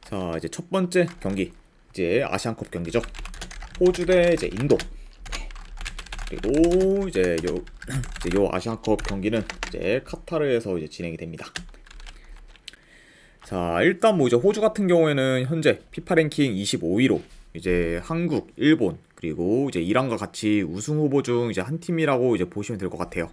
자, 이제 첫 번째 경기, 이제 아시안컵 경기죠. 호주 대 이제 인도. 그리고 이제 요 아시안컵 경기는 이제 카타르에서 이제 진행이 됩니다. 자, 일단 뭐 이제 호주 같은 경우에는 현재 피파 랭킹 25위로 이제 한국, 일본, 그리고 이제 이란과 같이 우승 후보 중 이제 한 팀이라고 이제 보시면 될 것 같아요.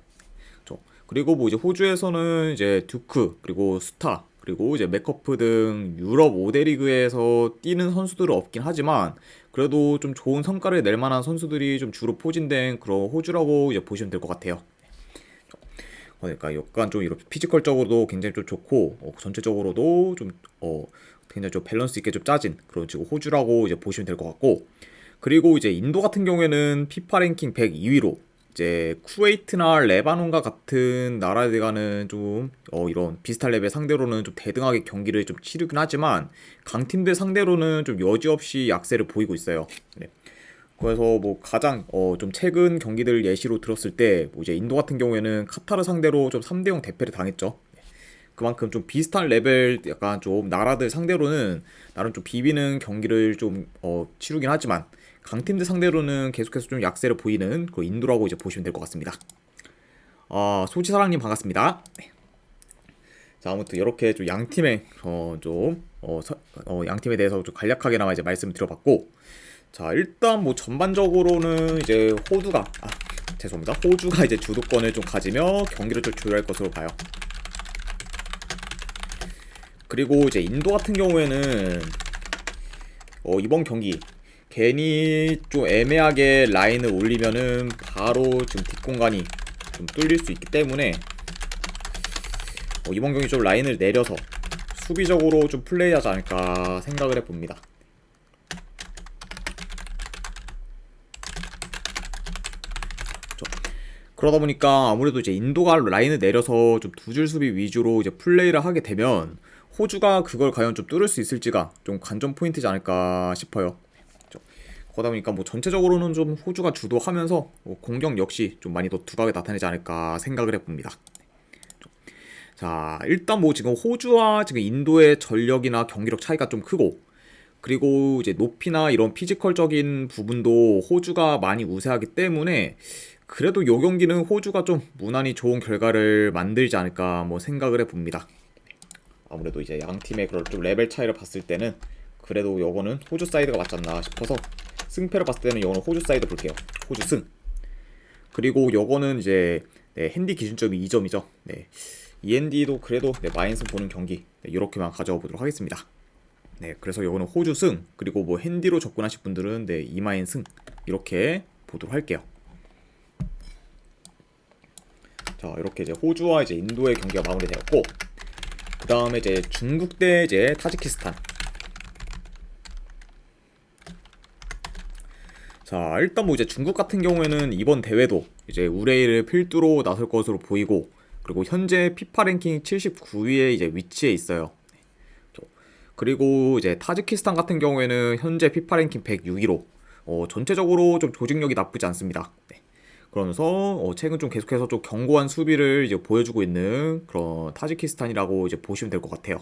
그리고 뭐 이제 호주에서는 이제 듀크, 그리고 스타, 그리고 이제 맥커프 등 유럽 5대 리그에서 뛰는 선수들은 없긴 하지만 그래도 좀 좋은 성과를 낼 만한 선수들이 좀 주로 포진된 그런 호주라고 이제 보시면 될 것 같아요. 그러니까 약간 좀 이렇게 피지컬적으로도 굉장히 좀 좋고 전체적으로도 좀 굉장히 좀 밸런스 있게 좀 짜진 그런 지금 호주라고 이제 보시면 될 것 같고, 그리고 이제 인도 같은 경우에는 피파 랭킹 102위로 이제 쿠웨이트나 레바논과 같은 나라들과는 좀 이런 비슷한 레벨 상대로는 좀 대등하게 경기를 좀 치르긴 하지만 강팀들 상대로는 좀 여지없이 약세를 보이고 있어요. 네. 그래서 뭐 가장 좀 최근 경기들 예시로 들었을 때 뭐 이제 인도 같은 경우에는 카타르 상대로 좀 3대0 대패를 당했죠. 그만큼 좀 비슷한 레벨 약간 좀 나라들 상대로는 나름 좀 비비는 경기를 좀 치르긴 하지만 강팀들 상대로는 계속해서 좀 약세를 보이는 그 인도라고 이제 보시면 될 것 같습니다. 소지사랑님 반갑습니다. 네. 자, 아무튼 이렇게 좀 양팀의 양팀에 대해서 좀 간략하게나마 이제 말씀을 드려봤고, 자, 일단 뭐 전반적으로는 이제 호주가 이제 주도권을 좀 가지며 경기를 좀 조율할 것으로 봐요. 그리고 이제 인도 같은 경우에는 이번 경기 괜히 좀 애매하게 라인을 올리면은 바로 지금 뒷공간이 좀 뚫릴 수 있기 때문에 이번 경기 좀 라인을 내려서 수비적으로 좀 플레이하지 않을까 생각을 해봅니다. 그러다 보니까 아무래도 이제 인도가 라인을 내려서 좀 두 줄 수비 위주로 이제 플레이를 하게 되면 호주가 그걸 과연 좀 뚫을 수 있을지가 좀 관전 포인트지 않을까 싶어요. 그러다 보니까 뭐 전체적으로는 좀 호주가 주도하면서 공격 역시 좀 많이 더 두각을 나타내지 않을까 생각을 해봅니다. 자, 일단 뭐 지금 호주와 지금 인도의 전력이나 경기력 차이가 좀 크고, 그리고 이제 높이나 이런 피지컬적인 부분도 호주가 많이 우세하기 때문에 그래도 요 경기는 호주가 좀 무난히 좋은 결과를 만들지 않을까 뭐 생각을 해봅니다. 아무래도 이제 양 팀의 그런 좀 레벨 차이를 봤을 때는 그래도 요거는 호주 사이드가 맞지 않나 싶어서 승패를 봤을 때는 요거는 호주 사이드 볼게요. 호주 승. 그리고 요거는 이제 핸디 기준점이 2점이죠. 네. END도 그래도 마인스 보는 경기 이렇게만 가져와 보도록 하겠습니다. 네, 그래서 요거는 호주 승, 그리고 뭐 핸디로 접근하실 분들은 이마인 승 이렇게 보도록 할게요. 자, 이렇게 이제 호주와 이제 인도의 경기가 마무리되었고, 그 다음에 이제 중국 대 이제 타지키스탄. 자, 일단 뭐 이제 중국 같은 경우에는 이번 대회도 이제 우레이를 필두로 나설 것으로 보이고, 그리고 현재 피파 랭킹 79위에 이제 위치해 있어요. 그리고 이제 타지키스탄 같은 경우에는 현재 피파 랭킹 106위로 전체적으로 좀 조직력이 나쁘지 않습니다. 네. 그러면서 최근 좀 계속해서 좀 견고한 수비를 이제 보여주고 있는 그런 타지키스탄이라고 이제 보시면 될 것 같아요.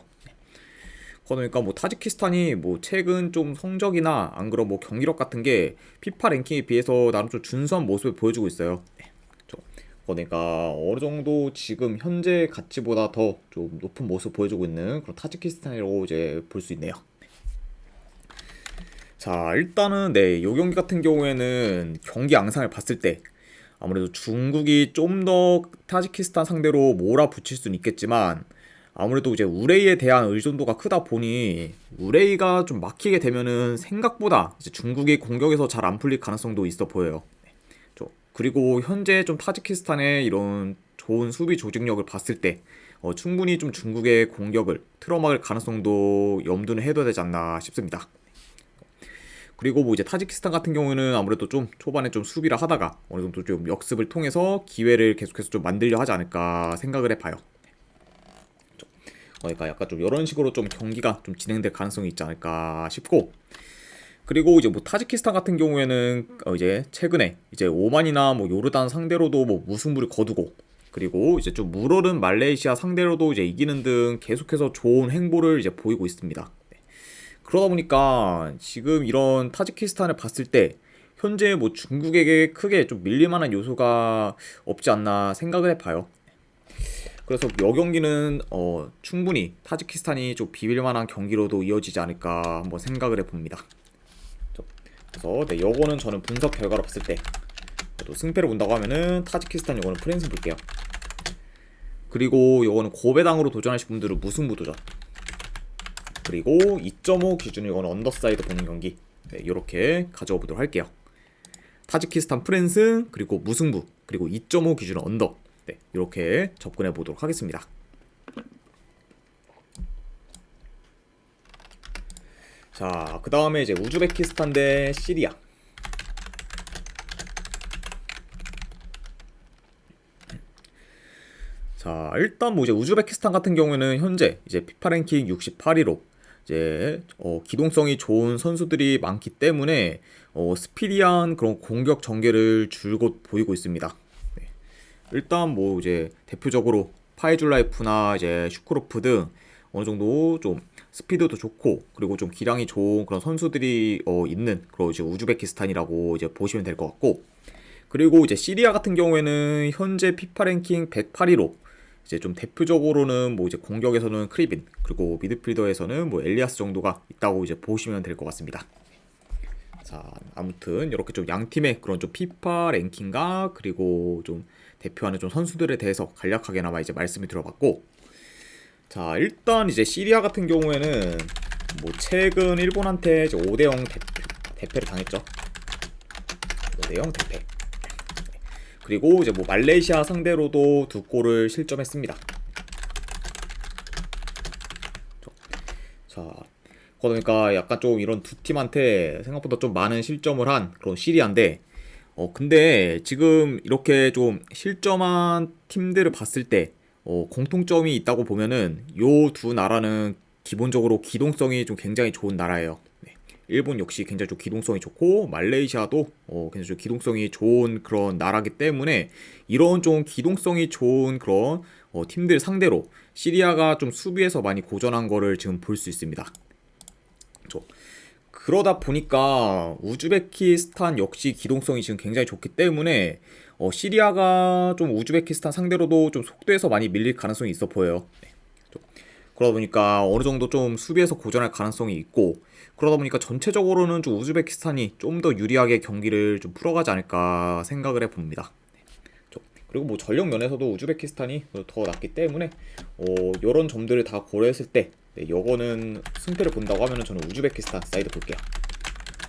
그러니까 뭐 타지키스탄이 뭐 최근 좀 성적이나 안 그런 뭐 경기력 같은 게 피파 랭킹에 비해서 나름 좀 준수한 모습을 보여주고 있어요. 그러니까 어느 정도 지금 현재 가치보다 더 좀 높은 모습을 보여주고 있는 그런 타지키스탄이라고 이제 볼 수 있네요. 자, 일단은 요 경기 같은 경우에는 경기 양상을 봤을 때 아무래도 중국이 좀 더 타지키스탄 상대로 몰아붙일 수는 있겠지만 아무래도 이제 우레이에 대한 의존도가 크다 보니 우레이가 좀 막히게 되면은 생각보다 이제 중국이 공격에서 잘 안 풀릴 가능성도 있어 보여요. 그리고 현재 좀 타지키스탄의 이런 좋은 수비 조직력을 봤을 때 충분히 좀 중국의 공격을 틀어막을 가능성도 염두는 해둬야 되지 않나 싶습니다. 그리고 뭐 이제 타지키스탄 같은 경우는 아무래도 좀 초반에 좀 수비를 하다가 어느 정도 좀 역습을 통해서 기회를 계속해서 좀 만들려 하지 않을까 생각을 해봐요. 그러니까 약간 좀 이런 식으로 좀 경기가 좀 진행될 가능성이 있지 않을까 싶고, 그리고 이제 뭐 타지키스탄 같은 경우에는 이제 최근에 이제 오만이나 뭐 요르단 상대로도 뭐 무승부를 거두고, 그리고 이제 좀 물오른 말레이시아 상대로도 이제 이기는 등 계속해서 좋은 행보를 이제 보이고 있습니다. 그러다 보니까 지금 이런 타지키스탄을 봤을 때 현재 뭐 중국에게 크게 좀 밀릴 만한 요소가 없지 않나 생각을 해봐요. 그래서 이 경기는 충분히 타지키스탄이 좀 비빌 만한 경기로도 이어지지 않을까 한번 생각을 해봅니다. 그래서 네, 요거는 저는 분석 결과로 봤을 때 또 승패를 본다고 하면은 타지키스탄 요거는 프랜스 볼게요. 그리고 요거는 고배당으로 도전하실 분들은 무승부 도전. 그리고 2.5 기준으로 이거는 언더사이드 보는 경기. 네, 이렇게 가져와 보도록 할게요. 타지키스탄 프랜스 그리고 무승부 그리고 2.5 기준으로 언더. 네, 이렇게 접근해 보도록 하겠습니다. 자, 그 다음에 이제 우즈베키스탄 대 시리아. 자, 일단 뭐 이제 우즈베키스탄 같은 경우에는 현재 이제 피파 랭킹 68위로 이제 기동성이 좋은 선수들이 많기 때문에 스피디한 그런 공격 전개를 줄곧 보이고 있습니다. 네. 일단 뭐 이제 대표적으로 파이줄라이프나 이제 슈크로프 등 어느 정도 좀 스피드도 좋고 그리고 좀 기량이 좋은 그런 선수들이 있는 그런 이제 우즈베키스탄이라고 이제 보시면 될 것 같고, 그리고 이제 시리아 같은 경우에는 현재 피파 랭킹 108위로 이제 좀 대표적으로는 뭐 이제 공격에서는 크리빈 그리고 미드필더에서는 뭐 엘리아스 정도가 있다고 이제 보시면 될 것 같습니다. 자, 아무튼 이렇게 좀 양 팀의 그런 좀 피파 랭킹과 그리고 좀 대표하는 좀 선수들에 대해서 간략하게나마 이제 말씀을 드려봤고, 자, 일단 이제 시리아 같은 경우에는 뭐 최근 일본한테 이제 5대0 대패를 당했죠. 5대0 대패. 그리고 이제 뭐 말레이시아 상대로도 2골을 실점했습니다. 자, 그러니까 약간 좀 이런 두 팀한테 생각보다 좀 많은 실점을 한 그런 시리아인데, 근데 지금 이렇게 좀 실점한 팀들을 봤을 때 공통점이 있다고 보면은 요 두 나라는 기본적으로 기동성이 좀 굉장히 좋은 나라예요. 네. 일본 역시 굉장히 좀 기동성이 좋고 말레이시아도 굉장히 좀 기동성이 좋은 그런 나라기 때문에 이런 좀 기동성이 좋은 그런 팀들 상대로 시리아가 좀 수비에서 많이 고전한 거를 지금 볼 수 있습니다. 그러다 보니까 우즈베키스탄 역시 기동성이 지금 굉장히 좋기 때문에 시리아가 좀 우즈베키스탄 상대로도 좀 속도에서 많이 밀릴 가능성이 있어 보여요. 네. 그러다 보니까 어느 정도 좀 수비에서 고전할 가능성이 있고, 그러다 보니까 전체적으로는 좀 우즈베키스탄이 좀 더 유리하게 경기를 좀 풀어가지 않을까 생각을 해봅니다. 그리고 뭐 전력 면에서도 우즈베키스탄이 더 낫기 때문에 이런 점들을 다 고려했을 때 요거는 승패를 본다고 하면은 저는 우즈베키스탄 사이드 볼게요.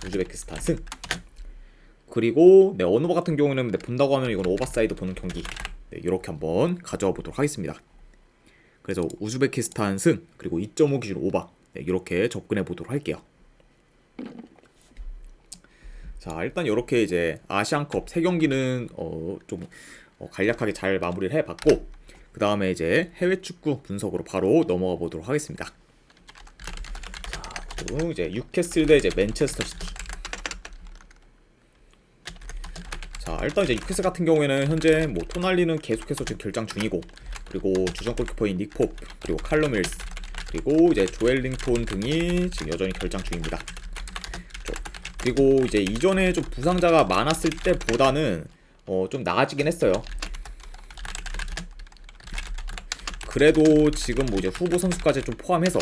우즈베키스탄 승. 그리고 언어버 같은 경우는 본다고 하면 이건 오버사이드 보는 경기. 이렇게 한번 가져와 보도록 하겠습니다. 그래서 우즈베키스탄 승 그리고 2.5 기준 오버. 이렇게 접근해 보도록 할게요. 자, 일단 이렇게 이제 아시안컵 3경기는 좀 간략하게 잘 마무리를 해봤고, 그 다음에 이제 해외 축구 분석으로 바로 넘어가 보도록 하겠습니다. 자, 그리고 이제 뉴캐슬 대 이제 맨체스터 시티. 자, 일단 이제 뉴캐슬 같은 경우에는 현재 뭐 토날리는 계속해서 지금 결장 중이고, 그리고 주전 골키퍼인 닉 포프 그리고 칼럼 윌스 그리고 이제 조엘링톤 등이 지금 여전히 결장 중입니다. 그리고 이제 이전에 좀 부상자가 많았을 때보다는 좀 나아지긴 했어요. 그래도 지금 뭐 이제 후보 선수까지 좀 포함해서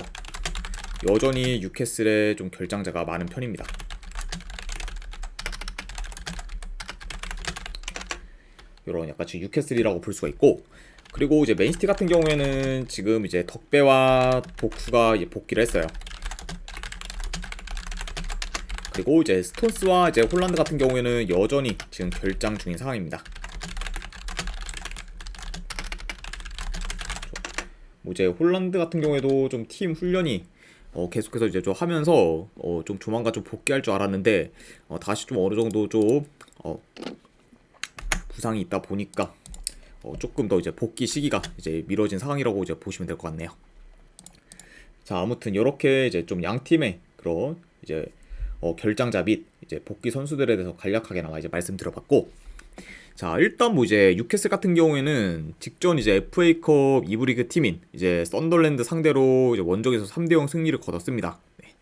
여전히 뉴캐슬에 좀 결장자가 많은 편입니다. 이런 약간 지금 뉴캐슬이라고 볼 수가 있고, 그리고 이제 맨시티 같은 경우에는 지금 이제 덕배와 도쿠가 이제 복귀를 했어요. 그리고 이제 스톤스와 이제 홀란드 같은 경우에는 여전히 지금 결장 중인 상황입니다. 뭐 이제 홀란드 같은 경우에도 좀 팀 훈련이 계속해서 이제 좀 하면서 좀 조만간 좀 복귀할 줄 알았는데 다시 좀 어느 정도 좀 부상이 있다 보니까 조금 더 이제 복귀 시기가 이제 미뤄진 상황이라고 이제 보시면 될 것 같네요. 자, 아무튼 이렇게 이제 좀 양 팀의 그런 이제 결장자 및 이제 복귀 선수들에 대해서 간략하게나마 이제 말씀드려봤고, 자, 일단 뭐 이제 뉴캐슬 같은 경우에는 직전 이제 FA컵 2부 리그 팀인 이제 썬더랜드 상대로 이제 원정에서 3대0 승리를 거뒀습니다. 네.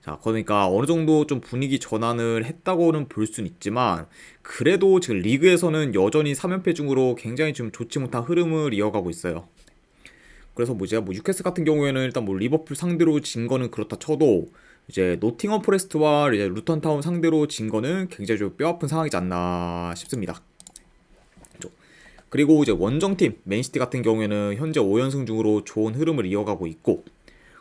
자, 그러니까 어느 정도 좀 분위기 전환을 했다고는 볼 수는 있지만 그래도 지금 리그에서는 여전히 3연패 중으로 굉장히 좀 좋지 못한 흐름을 이어가고 있어요. 그래서 뭐 이제 뭐 뉴캐슬 같은 경우에는 일단 뭐 리버풀 상대로 진 거는 그렇다 쳐도 이제 노팅엄 포레스트와 이제 루턴 타운 상대로 진 거는 굉장히 좀 뼈아픈 상황이지 않나 싶습니다. 그리고 이제 원정팀 맨시티 같은 경우에는 현재 5연승 중으로 좋은 흐름을 이어가고 있고,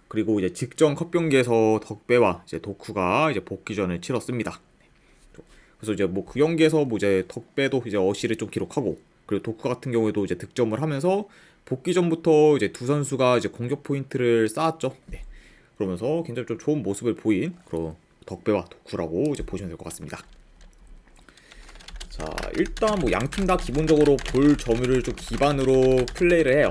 그리고 이제 직전 컵 경기에서 덕배와 이제 도쿠가 이제 복귀전을 치렀습니다. 그래서 이제 뭐 그 경기에서 뭐 이제 덕배도 이제 어시를 좀 기록하고, 그리고 도쿠 같은 경우에도 이제 득점을 하면서 복귀전부터 이제 두 선수가 이제 공격 포인트를 쌓았죠. 네. 그러면서 굉장히 좀 좋은 모습을 보인 그런 덕배와 도쿠라고 이제 보시면 될 것 같습니다. 자, 일단 뭐 양팀 다 기본적으로 볼 점유를 좀 기반으로 플레이를 해요.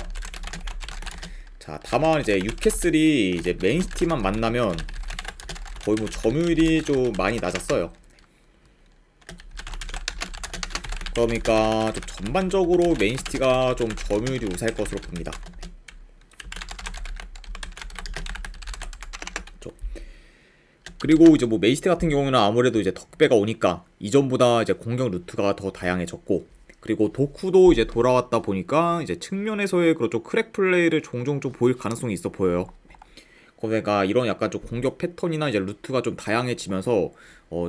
자, 다만 이제 뉴캐슬이 이제 맨시티만 만나면 거의 뭐 점유율이 좀 많이 낮았어요. 그러니까 좀 전반적으로 맨시티가 좀 점유율이 우세할 것으로 봅니다. 그리고 이제 뭐 맨시티 같은 경우는 아무래도 이제 덕배가 오니까 이전보다 이제 공격 루트가 더 다양해졌고, 그리고 도쿠도 이제 돌아왔다 보니까 이제 측면에서의 그런 좀 크랙 플레이를 종종 좀 보일 가능성이 있어 보여요. 그러니까 이런 약간 좀 공격 패턴이나 이제 루트가 좀 다양해지면서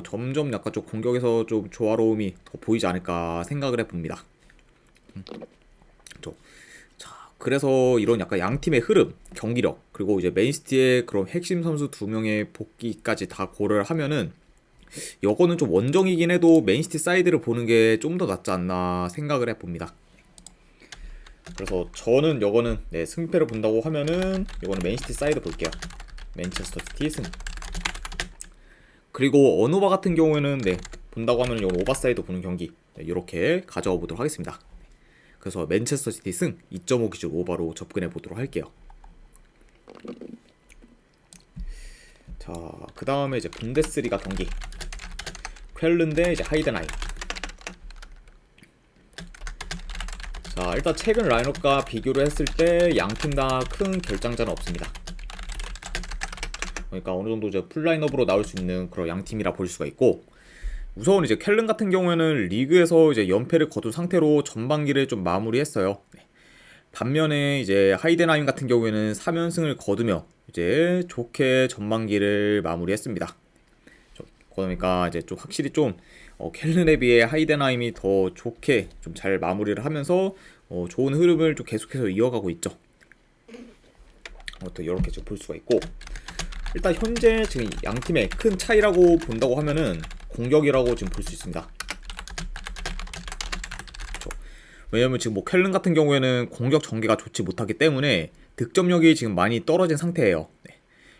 점점 약간 좀 공격에서 좀 조화로움이 더 보이지 않을까 생각을 해봅니다. 자, 그래서 이런 약간 양 팀의 흐름, 경기력, 그리고 이제 맨시티의 그런 핵심 선수 2명의 복귀까지 다 고려를 하면은 이거는 좀 원정이긴 해도 맨시티 사이드를 보는 게 좀 더 낫지 않나 생각을 해봅니다. 그래서 저는 이거는 네, 승패를 본다고 하면은 이거는 맨시티 사이드 볼게요. 맨체스터 시티 승. 그리고 언오바 같은 경우에는 네, 본다고 하면 이건 오버사이드 보는 경기 네, 이렇게 가져와 보도록 하겠습니다. 그래서 맨체스터 시티 승 2.5 기준 오버로 접근해 보도록 할게요. 자, 그 다음에 이제 분데스리가 경기. 쾰른 대 이제 하이덴하임. 자, 일단 최근 라인업과 비교를 했을 때 양팀 다 큰 결장자는 없습니다. 그러니까 어느 정도 이제 풀 라인업으로 나올 수 있는 그런 양팀이라 볼 수가 있고, 우선 이제 쾰른 같은 경우에는 리그에서 이제 연패를 거둔 상태로 전반기를 좀 마무리했어요. 반면에 이제 하이덴하임 같은 경우에는 3연승을 거두며 이제 좋게 전반기를 마무리했습니다. 그러니까 이제 좀 확실히 좀 쾰른에 비해 하이덴하임이 더 좋게 좀 잘 마무리를 하면서 좋은 흐름을 좀 계속해서 이어가고 있죠. 또 이렇게 좀 볼 수가 있고, 일단 현재 지금 양 팀의 큰 차이라고 본다고 하면은 공격이라고 지금 볼 수 있습니다. 왜냐면 지금 뭐 쾰른 같은 경우에는 공격 전개가 좋지 못하기 때문에 득점력이 지금 많이 떨어진 상태예요. 네.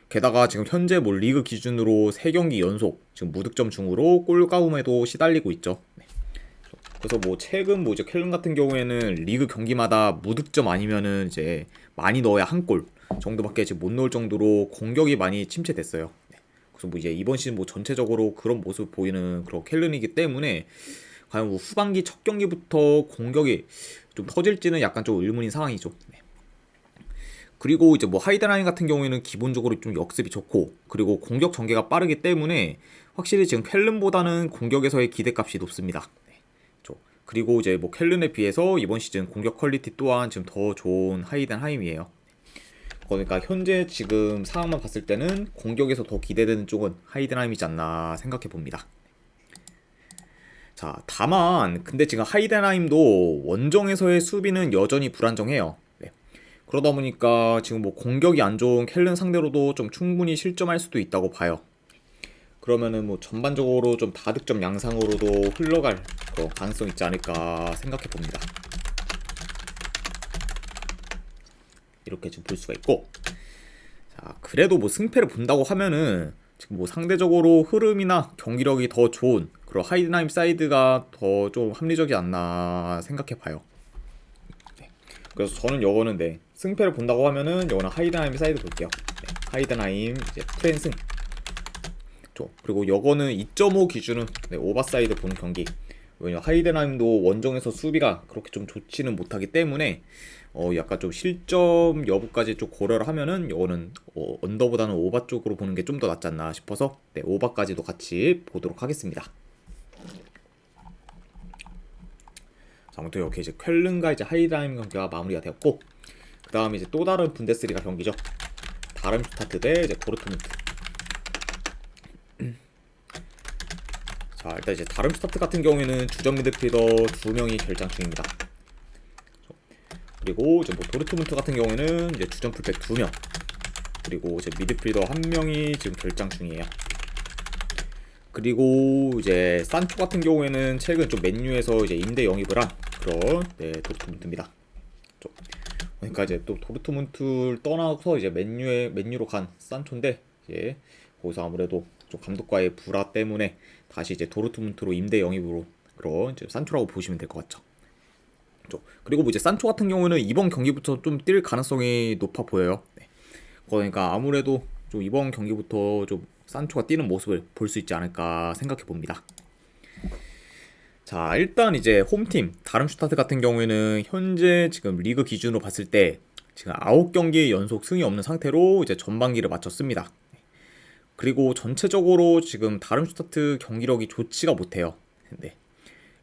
게다가 지금 현재 뭐 리그 기준으로 3경기 연속 지금 무득점 중으로 골가움에도 시달리고 있죠. 네. 그래서 뭐 최근 뭐 이제 쾰른 같은 경우에는 리그 경기마다 무득점 아니면은 이제 많이 넣어야 한 골 정도밖에 지금 못 넣을 정도로 공격이 많이 침체됐어요. 네. 그래서 뭐 이제 이번 시즌 뭐 전체적으로 그런 모습 보이는 그런 쾰른이기 때문에 과연 뭐 후반기 첫 경기부터 공격이 좀 터질지는 약간 좀 의문인 상황이죠. 네. 그리고 이제 뭐 하이덴하임 같은 경우에는 기본적으로 좀 역습이 좋고, 그리고 공격 전개가 빠르기 때문에 확실히 지금 쾰른보다는 공격에서의 기대값이 높습니다. 네. 그리고 이제 뭐 쾰른에 비해서 이번 시즌 공격 퀄리티 또한 지금 더 좋은 하이덴하임이에요. 그러니까 현재 지금 상황만 봤을 때는 공격에서 더 기대되는 쪽은 하이덴하임이지 않나 생각해 봅니다. 자, 다만 근데 지금 하이덴하임도 원정에서의 수비는 여전히 불안정해요. 네. 그러다 보니까 지금 뭐 공격이 안 좋은 쾰른 상대로도 좀 충분히 실점할 수도 있다고 봐요. 그러면은 뭐 전반적으로 좀 다득점 양상으로도 흘러갈 그런 가능성이 있지 않을까 생각해 봅니다. 이렇게 좀 볼 수가 있고, 자, 그래도 뭐 승패를 본다고 하면은 지금 뭐 상대적으로 흐름이나 경기력이 더 좋은 그런 하이덴하임 사이드가 더 좀 합리적이지 않나 생각해 봐요. 네. 그래서 저는 요거는 네, 승패를 본다고 하면은 요거는 하이덴하임 사이드 볼게요. 네. 하이덴하임 이제 프랜승. 그리고 요거는 2.5 기준은 네, 오버사이드 보는 경기. 왜냐면 하이덴하임도 원정에서 수비가 그렇게 좀 좋지는 못하기 때문에 약간 좀 실점 여부까지 좀 고려를 하면은 이거는 언더보다는 오바 쪽으로 보는 게 좀 더 낫지 않나 싶어서 네, 오바까지도 같이 보도록 하겠습니다. 자, 아무튼 이렇게 이제 쾰른과 이제 하이덴하임 경기가 마무리가 되었고, 그 다음에 이제 또 다른 분데스리가 경기죠. 다름슈타트 대 이제 도르트문트. 자, 일단 이제 다름슈타트 같은 경우에는 주전 미드필더 2명이 결장 중입니다. 그리고 이제 뭐 도르트문트 같은 경우에는 이제 주전 풀백 2명, 그리고 이제 미드필더 1명이 지금 결장 중이에요. 그리고 이제 산초 같은 경우에는 최근 좀 맨유에서 이제 임대 영입을 한 그런 네, 도르트문트입니다. 그러니까 이제 또 도르트문트를 떠나서 이제 맨유로 간 산초인데, 이제 거기서 아무래도 좀 감독과의 불화 때문에 다시 이제 도르트문트로 임대 영입으로 그런 이제 산초라고 보시면 될 것 같죠. 그리고 뭐 이제 산초 같은 경우는 이번 경기부터 좀 뛸 가능성이 높아 보여요. 네. 그러니까 아무래도 좀 이번 경기부터 좀 산초가 뛰는 모습을 볼 수 있지 않을까 생각해 봅니다. 자, 일단 이제 홈팀 다름슈타트 같은 경우에는 현재 지금 리그 기준으로 봤을 때 지금 9경기 연속 승이 없는 상태로 이제 전반기를 마쳤습니다. 그리고 전체적으로 지금 다름슈타트 경기력이 좋지가 못해요. 네.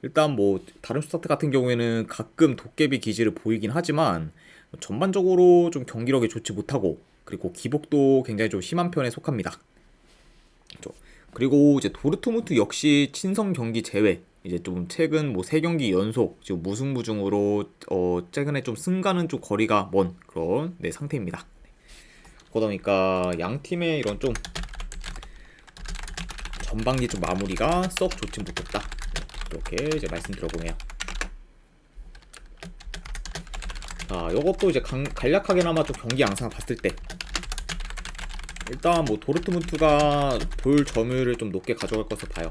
일단 뭐 다름슈타트 같은 경우에는 가끔 도깨비 기질을 보이긴 하지만 전반적으로 좀 경기력이 좋지 못하고, 그리고 기복도 굉장히 좀 심한 편에 속합니다. 그리고 이제 도르트문트 역시 친선 경기 제외 이제 좀 최근 뭐 3경기 연속 지금 무승부중으로 최근에 좀 승과는 좀 거리가 먼 그런 네, 상태입니다. 그러다 보니까 양 팀의 이런 좀 전반기 좀 마무리가 썩 좋지 못했다, 이렇게 이제 말씀드려보네요. 자, 이것도 이제 간략하게나마 좀 경기 양상을 봤을 때 일단 뭐 도르트문트가 볼 점유율을 좀 높게 가져갈 것으로 봐요.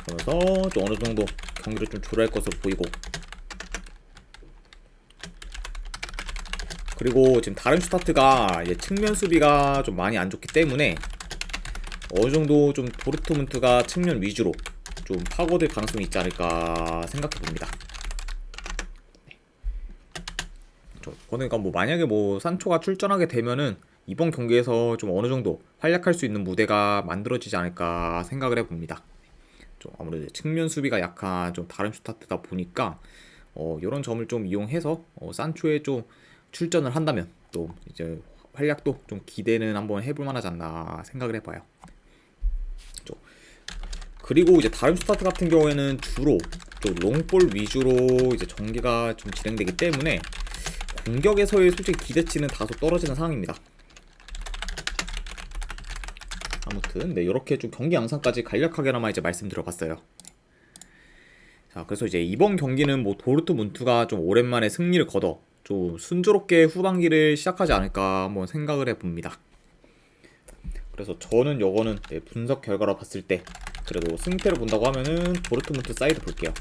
그러면서 좀 어느 정도 경기를 좀 조절할 것으로 보이고, 그리고 지금 다름슈타트가 이제 측면 수비가 좀 많이 안 좋기 때문에 어느 정도 좀 도르트문트가 측면 위주로 좀 파고들 가능성이 있지 않을까 생각해 봅니다. 그러니까 뭐 만약에 뭐 산초가 출전하게 되면은 이번 경기에서 좀 어느 정도 활약할 수 있는 무대가 만들어지지 않을까 생각을 해봅니다. 좀 아무래도 측면 수비가 약한 좀 다름슈타트다 보니까 이런 점을 좀 이용해서 산초에 좀 출전을 한다면 또 이제 활약도 좀 기대는 한번 해볼 만하지 않나 생각을 해봐요. 그리고 이제 다름슈타트 같은 경우에는 주로 좀 롱볼 위주로 이제 전개가 좀 진행되기 때문에 공격에서의 솔직히 기대치는 다소 떨어지는 상황입니다. 아무튼 네, 이렇게 좀 경기 양상까지 간략하게나마 이제 말씀드려봤어요. 자, 그래서 이제 이번 경기는 뭐 도르트문트가 좀 오랜만에 승리를 거둬 좀 순조롭게 후반기를 시작하지 않을까 한번 생각을 해봅니다. 그래서 저는 요거는 네, 분석 결과로 봤을 때 그래도 승패를 본다고 하면은 도르트문트 사이드 볼게요.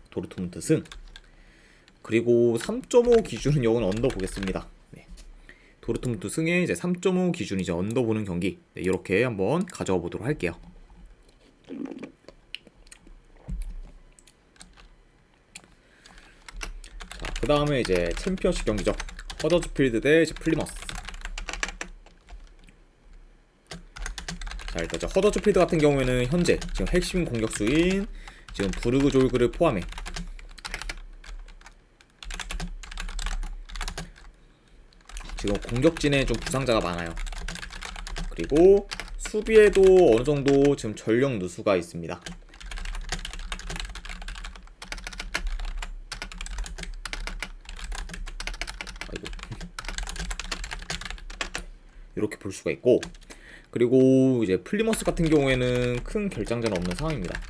도르트문트 승. 그리고 3.5 기준은 요건 언더 보겠습니다. 네. 도르트문트 승에 이제 3.5 기준이 이제 언더 보는 경기, 네, 이렇게 한번 가져와 보도록 할게요. 자, 그 다음에 이제 챔피언십 경기죠. 허더즈필드 대 이제 플리머스. 자, 일단 이제 허더즈필드 같은 경우에는 현재 지금 핵심 공격수인 지금 부르그 졸그를 포함해 지금 공격진에 좀 부상자가 많아요. 그리고 수비에도 어느 정도 지금 전력 누수가 있습니다. 아이고. 이렇게 볼 수가 있고, 그리고 이제 플리머스 같은 경우에는 큰 결장자는 없는 상황입니다.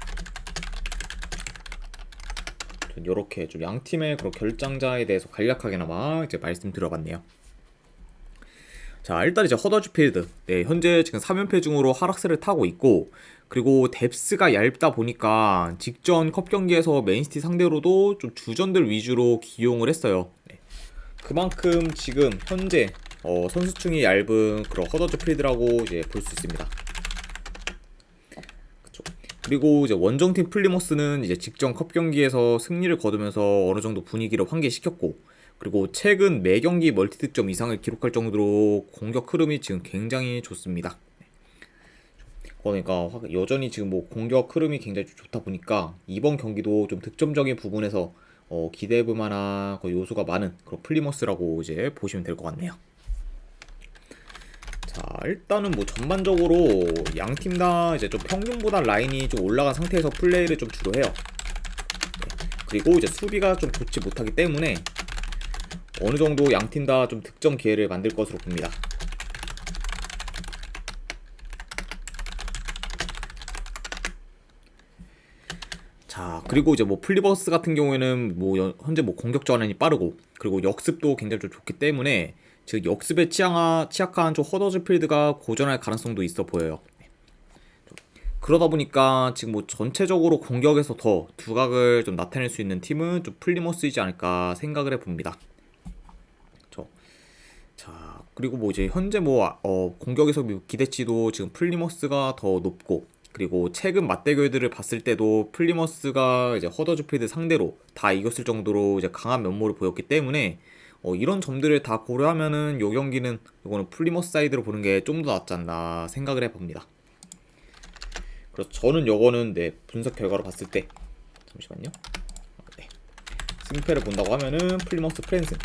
이렇게 좀 양 팀의 그런 결장자에 대해서 간략하게나마 이제 말씀드려봤네요. 자, 일단 이제 허더즈필드, 네, 현재 지금 3연패 중으로 하락세를 타고 있고, 그리고 뎁스가 얇다 보니까 직전 컵 경기에서 맨시티 상대로도 좀 주전들 위주로 기용을 했어요. 네. 그만큼 지금 현재 선수층이 얇은 그런 허더즈필드라고 이제 볼 수 있습니다. 그쵸. 그리고 이제 원정팀 플리머스는 이제 직전 컵 경기에서 승리를 거두면서 어느 정도 분위기를 환기시켰고, 그리고 최근 매 경기 멀티 득점 이상을 기록할 정도로 공격 흐름이 지금 굉장히 좋습니다. 그러니까 여전히 지금 뭐 공격 흐름이 굉장히 좋다 보니까 이번 경기도 좀 득점적인 부분에서 기대해볼 만한 요소가 많은 그런 플리머스라고 이제 보시면 될 것 같네요. 자, 일단은 뭐 전반적으로 양 팀 다 이제 좀 평균보다 라인이 좀 올라간 상태에서 플레이를 좀 주로 해요. 그리고 이제 수비가 좀 좋지 못하기 때문에 어느 정도 양 팀 다 좀 득점 기회를 만들 것으로 봅니다. 자, 그리고 이제 뭐 플리버스 같은 경우에는 뭐 현재 뭐 공격 전환이 빠르고, 그리고 역습도 굉장히 좀 좋기 때문에 즉 역습에 취약한 좀 허더즈필드가 고전할 가능성도 있어 보여요. 그러다 보니까 지금 뭐 전체적으로 공격에서 더 두각을 좀 나타낼 수 있는 팀은 좀 플리머스이지 않을까 생각을 해봅니다. 자, 그리고 뭐 이제 현재 뭐 공격에서 기대치도 지금 플리머스가 더 높고, 그리고 최근 맞대결들을 봤을 때도 플리머스가 이제 허더즈필드 상대로 다 이겼을 정도로 이제 강한 면모를 보였기 때문에 이런 점들을 다 고려하면은 요 경기는 이거는 플리머스 사이드로 보는 게 좀 더 낫지 않나 생각을 해봅니다. 그래서 저는 요거는 분석 결과로 봤을 때 잠시만요. 네. 승패를 본다고 하면은 플리머스 프랜슨,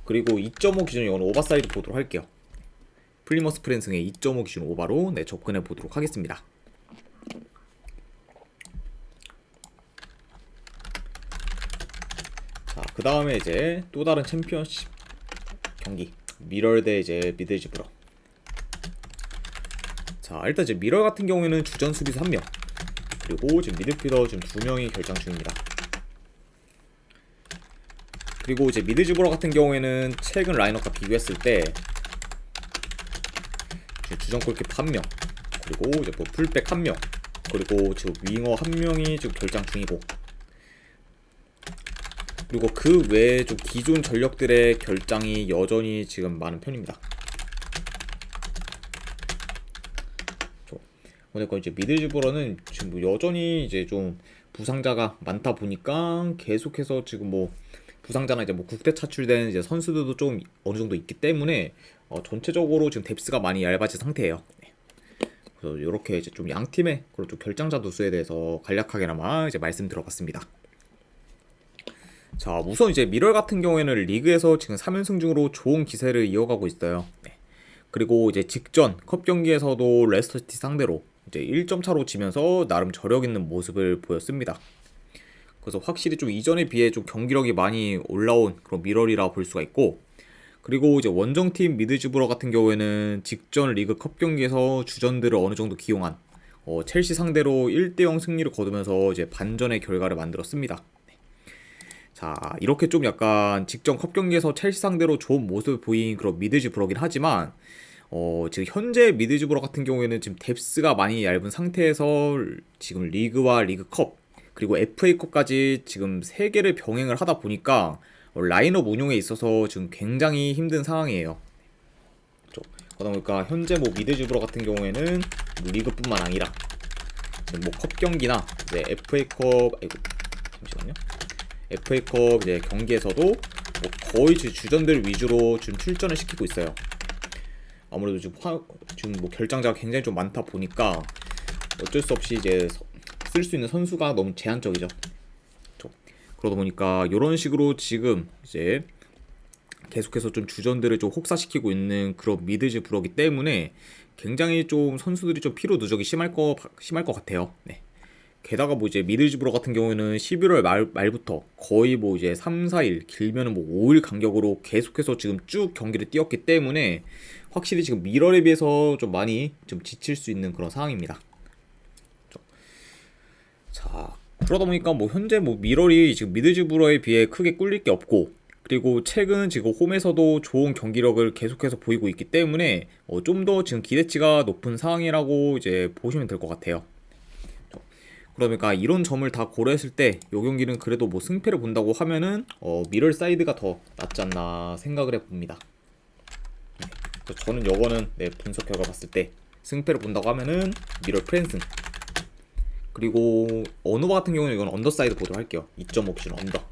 그리고 2.5 기준 이거는 오버사이드 보도록 할게요. 플리머스 프랜슨의 2.5 기준 오바로 접근해 보도록 하겠습니다. 자, 그 다음에 이제 또 다른 챔피언십 경기 미럴 대 이제 미들즈브러. 자, 일단 이제 미럴 같은 경우에는 주전 수비수 1명, 그리고 지금 미드필더 지금 2명이 결장 중입니다. 그리고 이제 미드즈브러 같은 경우에는 최근 라인업과 비교했을 때 주전 골키퍼 1명, 그리고 이제 뭐 풀백 1명, 그리고 지금 윙어 1명이 지금 결장 중이고, 그리고 그 외에 좀 기존 전력들의 결장이 여전히 지금 많은 편입니다. 그러니까 이제 미들즈브러는 지금 뭐 여전히 이제 좀 부상자가 많다 보니까 계속해서 지금 뭐 부상자나 이제 뭐 국대 차출된 이제 선수들도 좀 어느 정도 있기 때문에 전체적으로 지금 뎁스가 많이 얇아진 상태예요. 네. 그래서 이렇게 이제 좀 양 팀의 그런 좀 결장자 누수에 대해서 간략하게나마 이제 말씀드려봤습니다. 자, 우선 이제 미럴 같은 경우에는 리그에서 지금 3연승 중으로 좋은 기세를 이어가고 있어요. 네. 그리고 이제 직전 컵 경기에서도 레스터시티 상대로 이제 1점 차로 지면서 나름 저력 있는 모습을 보였습니다. 그래서 확실히 좀 이전에 비해 좀 경기력이 많이 올라온 그런 미럴이라 볼 수가 있고, 그리고 이제 원정팀 미드즈브러 같은 경우에는 직전 리그 컵 경기에서 주전들을 어느 정도 기용한 첼시 상대로 1대0 승리를 거두면서 이제 반전의 결과를 만들었습니다. 자, 이렇게 좀 약간 직전 컵 경기에서 첼시 상대로 좋은 모습을 보인 그런 미드즈브러긴 하지만 지금 현재 미드즈브러 같은 경우에는 지금 뎁스가 많이 얇은 상태에서 지금 리그와 리그컵 그리고 FA컵까지 지금 3개를 병행을 하다 보니까 라인업 운용에 있어서 지금 굉장히 힘든 상황이에요. 그러다 보니까 현재 뭐 미드즈브러 같은 경우에는 리그뿐만 아니라 지금 뭐 컵 경기나 이제 FA컵 잠시만요. FA컵 이제 경기에서도 뭐 거의 주전들 위주로 지금 출전을 시키고 있어요. 아무래도 지금 뭐 결장자가 굉장히 좀 많다 보니까 어쩔 수 없이 이제 쓸 수 있는 선수가 너무 제한적이죠. 그러다 보니까 이런 식으로 지금 이제 계속해서 좀 주전들을 좀 혹사시키고 있는 그런 미드즈브러기 때문에 굉장히 좀 선수들이 좀 피로 누적이 심할 것 같아요. 네. 게다가 뭐 이제 미들즈브러 같은 경우에는 11월 말부터 거의 뭐 이제 3, 4일 길면은 뭐 5일 간격으로 계속해서 지금 쭉 경기를 뛰었기 때문에 확실히 지금 미럴에 비해서 좀 많이 좀 지칠 수 있는 그런 상황입니다. 자, 그러다 보니까 뭐 현재 뭐 미럴이 지금 미들즈브러에 비해 크게 꿀릴 게 없고, 그리고 최근 지금 홈에서도 좋은 경기력을 계속해서 보이고 있기 때문에 좀 더 지금 기대치가 높은 상황이라고 이제 보시면 될 것 같아요. 그러니까 이런 점을 다 고려했을 때 이 경기는 그래도 뭐 승패를 본다고 하면은 미럴 사이드가 더 낫지 않나 생각을 해봅니다. 그래서 저는 이거는 분석 결과 봤을 때 승패를 본다고 하면은 미럴 프랜슨. 그리고 어누바 같은 경우는 이건 언더사이드 보도록 할게요. 2.5 기준 언더.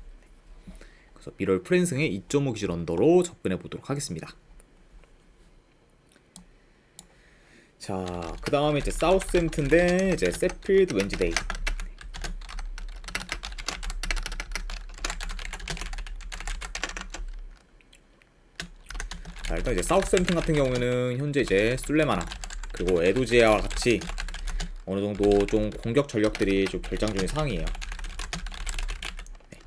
그래서 미럴 프랜슨의 2.5 기준 언더로 접근해 보도록 하겠습니다. 자, 그 다음에 이제 사우스햄튼 대 이제 세필드 웬즈데이. 자, 일단 이제 사우스햄튼 같은 경우에는 현재 이제 술레마나 그리고 에도지아와 같이 어느 정도 좀 공격 전력들이 좀 결장 중인 상황이에요. 네.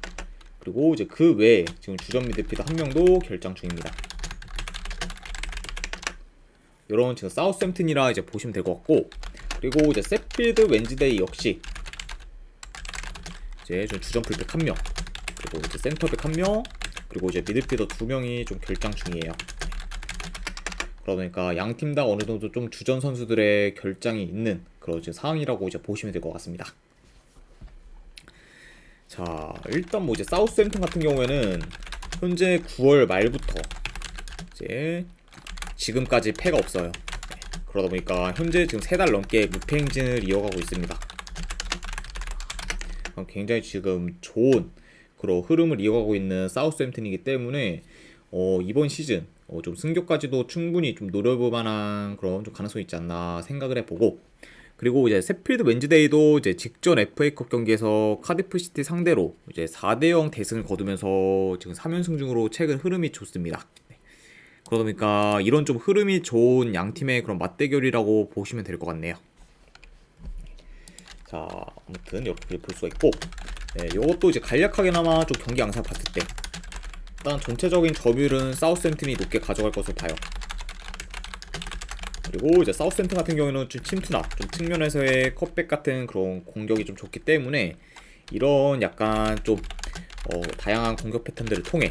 그리고 이제 그 외에 지금 주전 미드필더 한 명도 결장 중입니다. 이런 지금 사우스햄튼이라 이제 보시면 될 것 같고, 그리고 이제 세필드 웬즈데이 역시 이제 좀 주전 풀백 한 명, 그리고 이제 센터백 한 명, 그리고 이제 미드필더 두 명이 좀 결장 중이에요. 그러다 보니까 양 팀 다 어느 정도 좀 주전 선수들의 결장이 있는 그런 상황이라고 이제 보시면 될 것 같습니다. 자, 일단 뭐 이제 사우스햄튼 같은 경우에는 현재 9월 말부터 이제 지금까지 패가 없어요. 네, 그러다 보니까 현재 지금 3달 넘게 무패 행진을 이어가고 있습니다. 굉장히 지금 좋은 그런 흐름을 이어가고 있는 사우스햄튼이기 때문에 이번 시즌 좀 승격까지도 충분히 좀 노려볼 만한 그런 좀 가능성이 있지 않나 생각을 해보고, 그리고 이제 세필드 웬즈데이도 이제 직전 FA컵 경기에서 카디프 시티 상대로 이제 4대0 대승을 거두면서 지금 3연승 중으로 최근 흐름이 좋습니다. 네. 그러다 보니까 이런 좀 흐름이 좋은 양 팀의 그런 맞대결이라고 보시면 될 것 같네요. 자, 아무튼 이렇게 볼 수가 있고, 네, 이것도 이제 간략하게나마 좀 경기 양상 봤을 때 일단 전체적인 점유율은 사우스햄튼이 높게 가져갈 것으로 봐요. 그리고 이제 사우스햄튼 같은 경우에는 좀 침투나 좀 측면에서의 컷백 같은 그런 공격이 좀 좋기 때문에 이런 약간 좀 다양한 공격 패턴들을 통해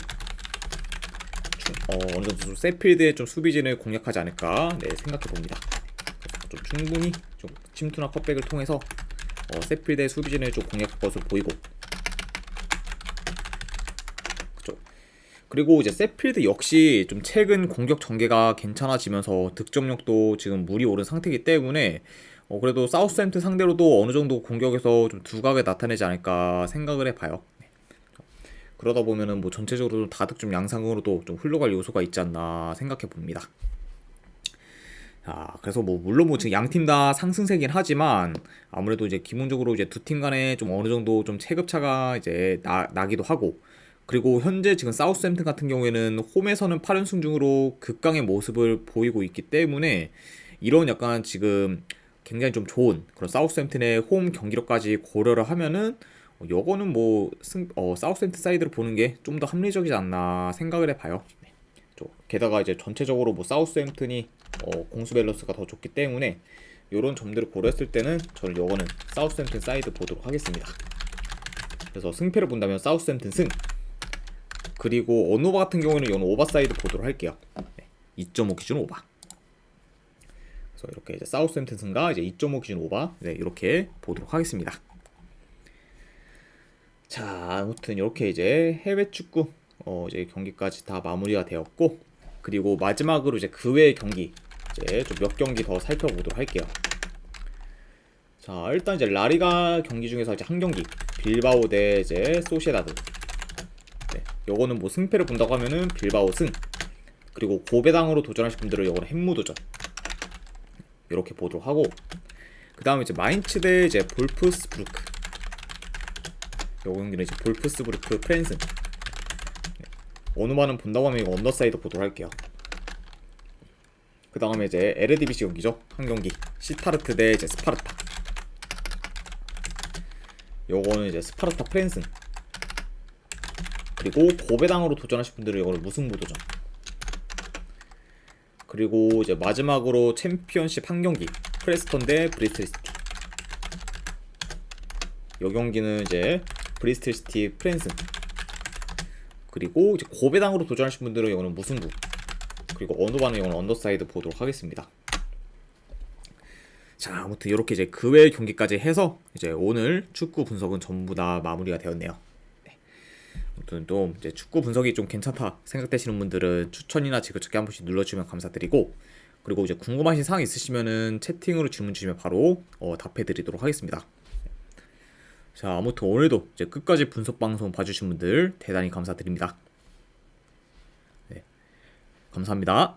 어느 정도 좀 세필드의 좀 수비진을 공략하지 않을까 생각해 봅니다. 좀 충분히 좀 침투나 컷백을 통해서 세필드의 수비진을 좀 공략할 것으로 보이고, 그리고 이제 세필드 역시 좀 최근 공격 전개가 괜찮아지면서 득점력도 지금 물이 오른 상태이기 때문에 그래도 사우스햄튼 상대로도 어느 정도 공격에서 좀 두각을 나타내지 않을까 생각을 해봐요. 네. 그러다 보면은 뭐 전체적으로 다득점 양상으로도 좀 흘러갈 요소가 있지 않나 생각해 봅니다. 자, 그래서 뭐 물론 뭐 지금 양 팀 다 상승세긴 하지만 아무래도 이제 기본적으로 이제 두 팀 간에 좀 어느 정도 좀 체급차가 이제 나기도 하고, 그리고 현재 지금 사우스햄튼 같은 경우에는 홈에서는 8연승 중으로 극강의 모습을 보이고 있기 때문에 이런 약간 지금 굉장히 좀 좋은 그런 사우스햄튼의 홈 경기력까지 고려를 하면은 요거는 뭐 사우스햄튼 사이드를 보는 게 좀 더 합리적이지 않나 생각을 해봐요. 네. 게다가 이제 전체적으로 뭐 사우스햄튼이 공수 밸런스가 더 좋기 때문에 이런 점들을 고려했을 때는 저는 요거는 사우스햄튼 사이드 보도록 하겠습니다. 그래서 승패를 본다면 사우스햄튼 승, 그리고 어노바 같은 경우는 이건 오버사이드 보도록 할게요. 네, 2.5 기준 오버. 그래서 이렇게 이제 사우스햄튼 승과 이제 2.5 기준 오버, 네, 이렇게 보도록 하겠습니다. 자, 아무튼 이렇게 이제 해외 축구 이제 경기까지 다 마무리가 되었고, 그리고 마지막으로 이제 그 외의 경기 이제 좀 몇 경기 더 살펴보도록 할게요. 자, 일단 이제 라리가 경기 중에서 이제 한 경기 빌바오 대 이제 소시에다드. 네, 요거는 뭐 승패를 본다고 하면은 빌바오 승, 그리고 고배당으로 도전하실 분들은 요거는 햄무도전 이렇게 보도록 하고, 그 다음에 이제 마인츠 대 이제 볼프스부르크, 요 경기는 이제 볼프스부르크 프랜슨. 네, 어느마는 본다고 하면 이거 언더사이드 보도록 할게요. 그 다음에 이제 에르디비시 경기죠. 한 경기 시타르트 대 이제 스파르타. 요거는 이제 스파르타 프랜슨, 그리고 고배당으로 도전하실 분들은 이거는 무승부도전. 그리고 이제 마지막으로 챔피언십 한 경기 프레스턴 대 브리스톨 시티. 요 경기는 이제 브리스톨 시티 프랜슨, 그리고 이제 고배당으로 도전하실 분들은 이거는 무승부, 그리고 어느바는 이거는 언더사이드 보도록 하겠습니다. 자, 아무튼 이렇게 이제 그 외의 경기까지 해서 이제 오늘 축구 분석은 전부 다 마무리가 되었네요. 네. 아무튼 또 이제 축구 분석이 좀 괜찮다 생각되시는 분들은 추천이나 지그저기 한 번씩 눌러주시면 감사드리고, 그리고 이제 궁금하신 사항 있으시면은 채팅으로 질문 주시면 바로 답해 드리도록 하겠습니다. 자, 아무튼 오늘도 이제 끝까지 분석 방송 봐주신 분들 대단히 감사드립니다. 네, 감사합니다.